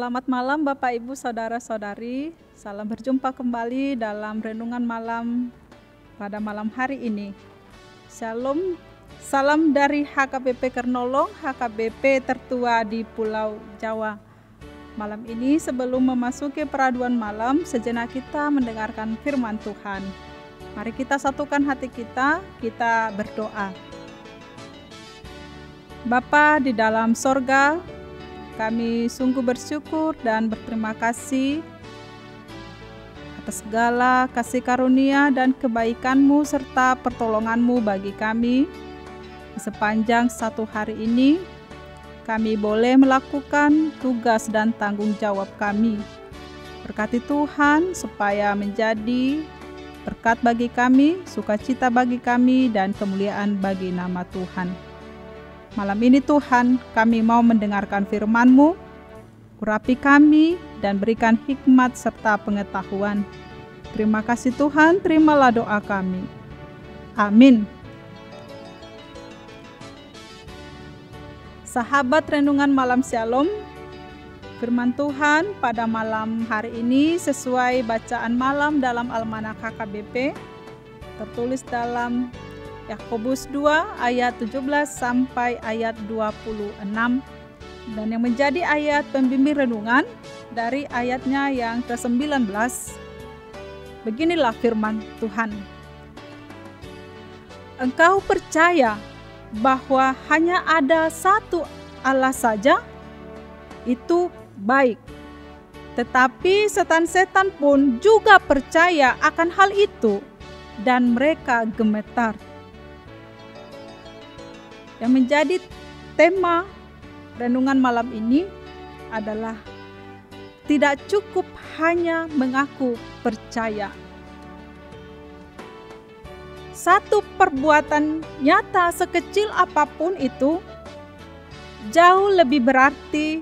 Selamat malam Bapak Ibu Saudara-saudari. Salam berjumpa kembali dalam renungan malam pada malam hari ini. Shalom, salam dari HKBP Kernolong, HKBP tertua di Pulau Jawa. Malam ini sebelum memasuki peraduan malam, sejenak kita mendengarkan firman Tuhan. Mari kita satukan hati kita berdoa. Bapa di dalam sorga, kami sungguh bersyukur dan berterima kasih atas segala kasih karunia dan kebaikan-Mu serta pertolongan-Mu bagi kami. Sepanjang satu hari ini, kami boleh melakukan tugas dan tanggung jawab kami. Berkati Tuhan supaya menjadi berkat bagi kami, sukacita bagi kami, dan kemuliaan bagi nama Tuhan. Malam ini Tuhan, kami mau mendengarkan firman-Mu, urapi kami dan berikan hikmat serta pengetahuan. Terima kasih Tuhan, terimalah doa kami. Amin. Sahabat renungan malam Shalom, firman Tuhan pada malam hari ini sesuai bacaan malam dalam Almanak HKBP, tertulis dalam Yakobus 2 ayat 17 sampai ayat 26, dan yang menjadi ayat pembimbing renungan dari ayatnya yang ke-19. Beginilah firman Tuhan. Engkau percaya bahwa hanya ada satu Allah saja, itu baik. Tetapi setan-setan pun juga percaya akan hal itu, dan mereka gemetar. Yang menjadi tema renungan malam ini adalah tidak cukup hanya mengaku percaya. Satu perbuatan nyata sekecil apapun itu jauh lebih berarti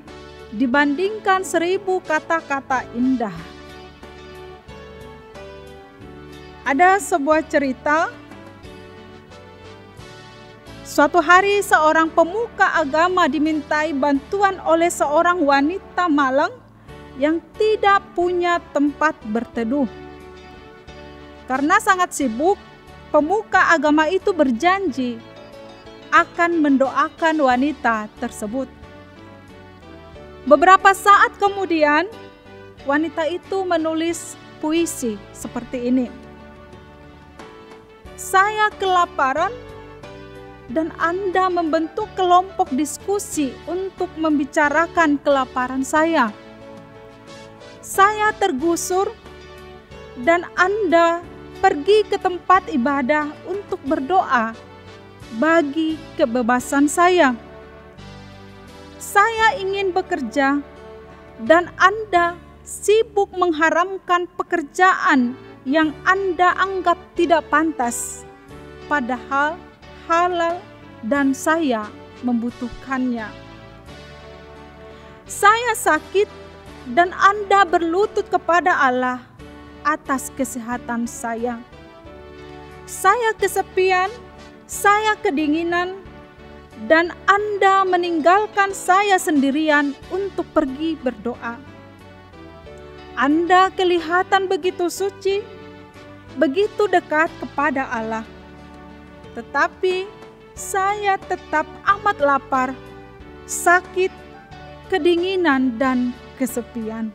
dibandingkan 1000 kata-kata indah. Ada sebuah cerita. Suatu hari seorang pemuka agama dimintai bantuan oleh seorang wanita malang yang tidak punya tempat berteduh. Karena sangat sibuk, pemuka agama itu berjanji akan mendoakan wanita tersebut. Beberapa saat kemudian, wanita itu menulis puisi seperti ini. Saya kelaparan dan Anda membentuk kelompok diskusi untuk membicarakan kelaparan saya. Saya tergusur dan Anda pergi ke tempat ibadah untuk berdoa bagi kebebasan saya. Saya ingin bekerja dan Anda sibuk mengharamkan pekerjaan yang Anda anggap tidak pantas, padahal halal dan saya membutuhkannya. Saya sakit dan Anda berlutut kepada Allah atas kesehatan saya. Saya kesepian, saya kedinginan, dan Anda meninggalkan saya sendirian untuk pergi berdoa. Anda kelihatan begitu suci, begitu dekat kepada Allah. Tetapi saya tetap amat lapar, sakit, kedinginan, dan kesepian.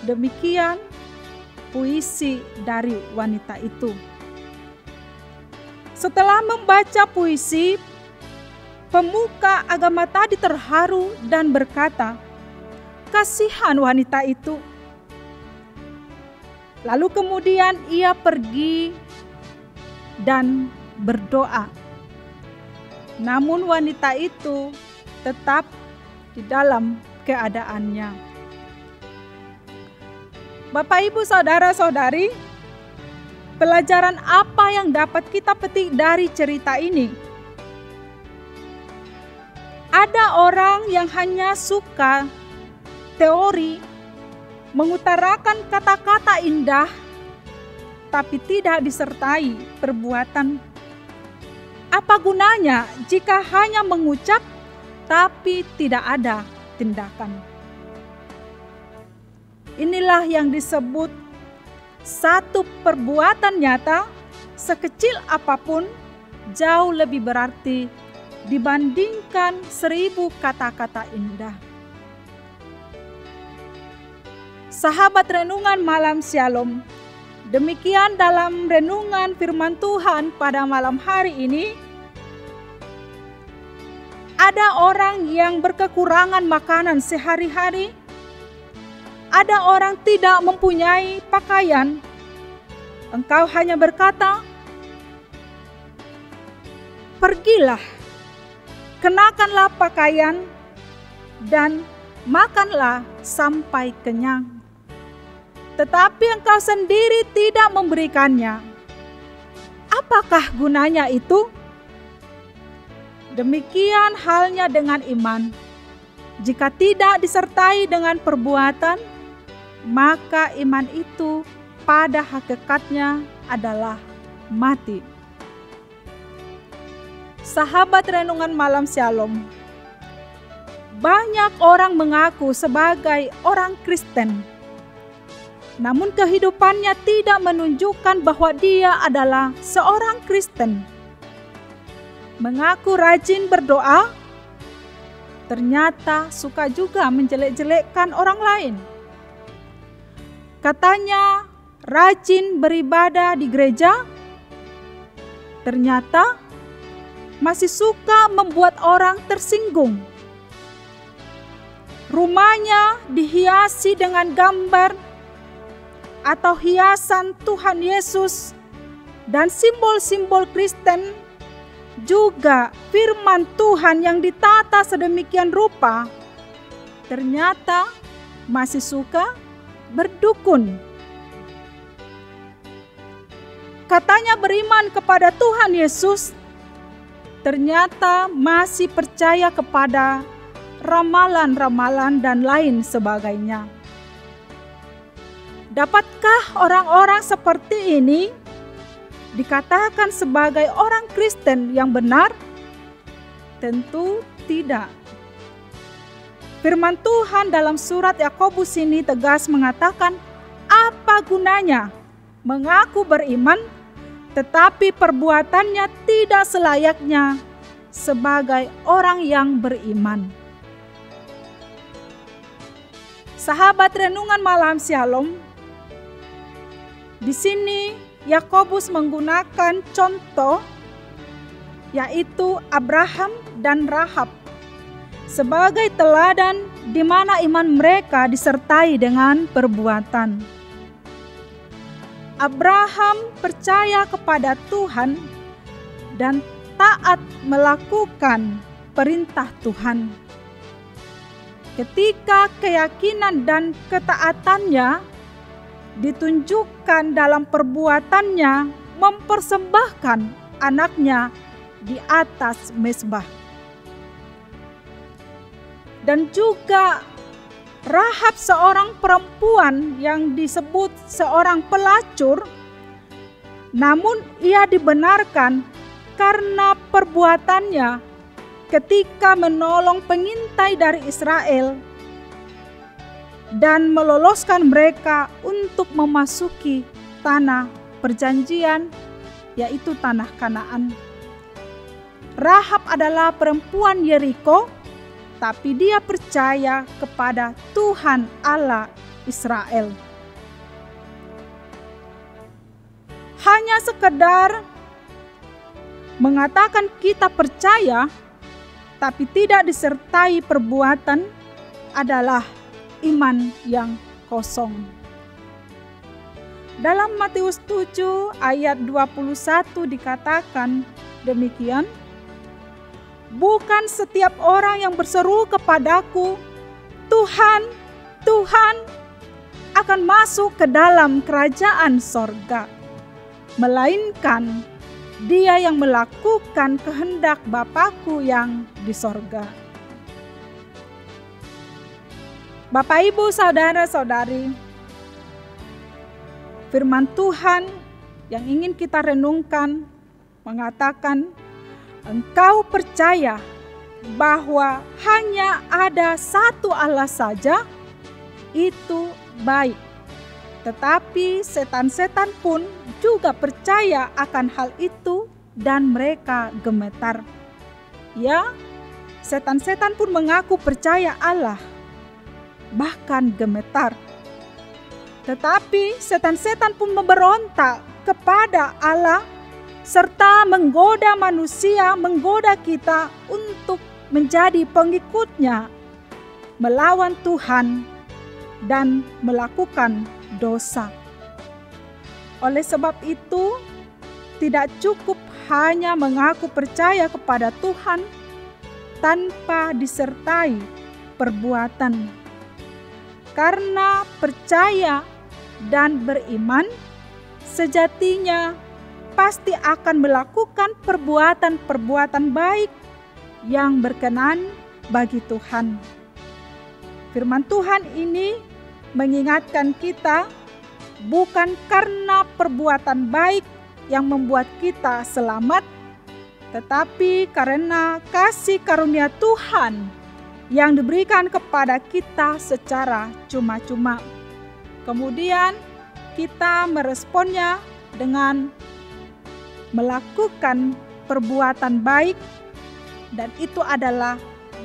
Demikian puisi dari wanita itu. Setelah membaca puisi, pemuka agama tadi terharu dan berkata, "Kasihan wanita itu." Lalu kemudian ia pergi dan berdoa. Namun wanita itu tetap di dalam keadaannya. Bapak, Ibu, Saudara-saudari, pelajaran apa yang dapat kita petik dari cerita ini? Ada orang yang hanya suka teori, mengutarakan kata-kata indah, tapi tidak disertai perbuatan. Apa gunanya jika hanya mengucap tetapi tidak ada tindakan. Inilah yang disebut satu perbuatan nyata, sekecil apapun, jauh lebih berarti dibandingkan 1000 kata-kata indah. Sahabat renungan malam Shalom, demikian dalam renungan firman Tuhan pada malam hari ini. Ada orang yang berkekurangan makanan sehari-hari. Ada orang tidak mempunyai pakaian. Engkau hanya berkata, "Pergilah, kenakanlah pakaian, dan makanlah sampai kenyang." Tetapi engkau sendiri tidak memberikannya. Apakah gunanya itu? Demikian halnya dengan iman. Jika tidak disertai dengan perbuatan, maka iman itu pada hakikatnya adalah mati. Sahabat renungan malam Shalom, banyak orang mengaku sebagai orang Kristen, namun kehidupannya tidak menunjukkan bahwa dia adalah seorang Kristen. Mengaku rajin berdoa, ternyata suka juga menjelek-jelekkan orang lain. Katanya rajin beribadah di gereja, ternyata masih suka membuat orang tersinggung. Rumahnya dihiasi dengan gambar atau hiasan Tuhan Yesus dan simbol-simbol Kristen, juga firman Tuhan yang ditata sedemikian rupa, ternyata masih suka berdukun. Katanya beriman kepada Tuhan Yesus, ternyata masih percaya kepada ramalan-ramalan dan lain sebagainya. Dapatkah orang-orang seperti ini dikatakan sebagai orang Kristen yang benar? Tentu tidak. Firman Tuhan dalam surat Yakobus ini tegas mengatakan, apa gunanya mengaku beriman, tetapi perbuatannya tidak selayaknya sebagai orang yang beriman. Sahabat renungan malam Shalom, di sini Yakobus menggunakan contoh, yaitu Abraham dan Rahab, sebagai teladan di mana iman mereka disertai dengan perbuatan. Abraham percaya kepada Tuhan dan taat melakukan perintah Tuhan. Ketika keyakinan dan ketaatannya ditunjukkan dalam perbuatannya mempersembahkan anaknya di atas mezbah. Dan juga Rahab, seorang perempuan yang disebut seorang pelacur, namun ia dibenarkan karena perbuatannya ketika menolong pengintai dari Israel dan meloloskan mereka untuk memasuki tanah perjanjian, yaitu tanah Kanaan. Rahab adalah perempuan Yeriko, tapi dia percaya kepada Tuhan Allah Israel. Hanya sekedar mengatakan kita percaya, tapi tidak disertai perbuatan adalah iman yang kosong. Dalam Matius 7 ayat 21 dikatakan demikian, bukan setiap orang yang berseru kepadaku, Tuhan, Tuhan, akan masuk ke dalam kerajaan sorga, melainkan dia yang melakukan kehendak Bapa-Ku yang di sorga. Bapak, Ibu, Saudara-saudari, firman Tuhan yang ingin kita renungkan mengatakan, engkau percaya bahwa hanya ada satu Allah saja, itu baik. Tetapi setan-setan pun juga percaya akan hal itu dan mereka gemetar. Ya, setan-setan pun mengaku percaya Allah, bahkan gemetar. Tetapi setan-setan pun memberontak kepada Allah serta menggoda manusia, menggoda kita untuk menjadi pengikutnya, melawan Tuhan dan melakukan dosa. Oleh sebab itu, tidak cukup hanya mengaku percaya kepada Tuhan tanpa disertai perbuatan. Karena percaya dan beriman sejatinya pasti akan melakukan perbuatan-perbuatan baik yang berkenan bagi Tuhan. Firman Tuhan ini mengingatkan kita bukan karena perbuatan baik yang membuat kita selamat, tetapi karena kasih karunia Tuhan yang diberikan kepada kita secara cuma-cuma. Kemudian kita meresponnya dengan melakukan perbuatan baik, dan itu adalah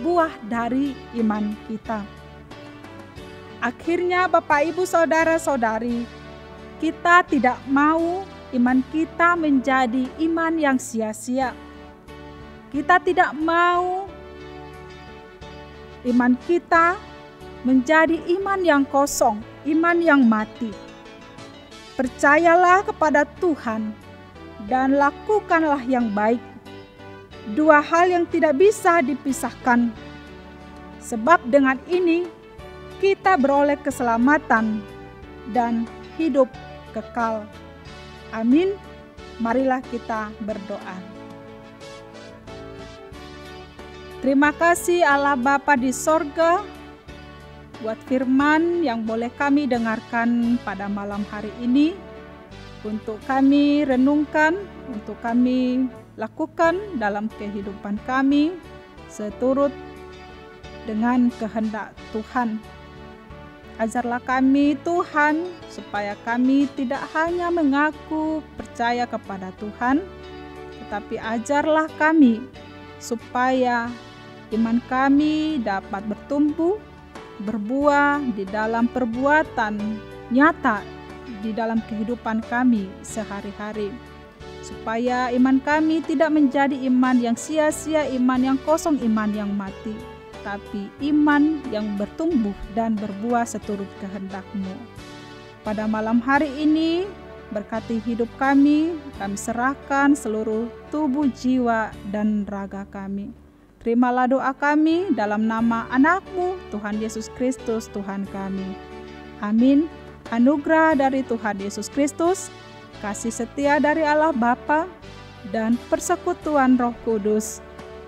buah dari iman kita. Akhirnya Bapak, Ibu, Saudara-saudari, kita tidak mau iman kita menjadi iman yang sia-sia. Kita tidak mau iman kita menjadi iman yang kosong, iman yang mati. Percayalah kepada Tuhan dan lakukanlah yang baik. Dua hal yang tidak bisa dipisahkan. Sebab dengan ini kita beroleh keselamatan dan hidup kekal. Amin. Marilah kita berdoa. Terima kasih Allah Bapa di sorga buat firman yang boleh kami dengarkan pada malam hari ini, untuk kami renungkan, untuk kami lakukan dalam kehidupan kami seturut dengan kehendak Tuhan. Ajarlah kami Tuhan, supaya kami tidak hanya mengaku percaya kepada Tuhan, tetapi ajarlah kami supaya iman kami dapat bertumbuh, berbuah di dalam perbuatan nyata di dalam kehidupan kami sehari-hari. Supaya iman kami tidak menjadi iman yang sia-sia, iman yang kosong, iman yang mati, tapi iman yang bertumbuh dan berbuah seturut kehendak-Mu. Pada malam hari ini, berkati hidup kami serahkan seluruh tubuh, jiwa, dan raga kami. Terimalah doa kami dalam nama anak-Mu, Tuhan Yesus Kristus, Tuhan kami. Amin. Anugerah dari Tuhan Yesus Kristus, kasih setia dari Allah Bapa, dan persekutuan Roh Kudus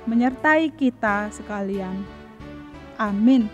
menyertai kita sekalian. Amin.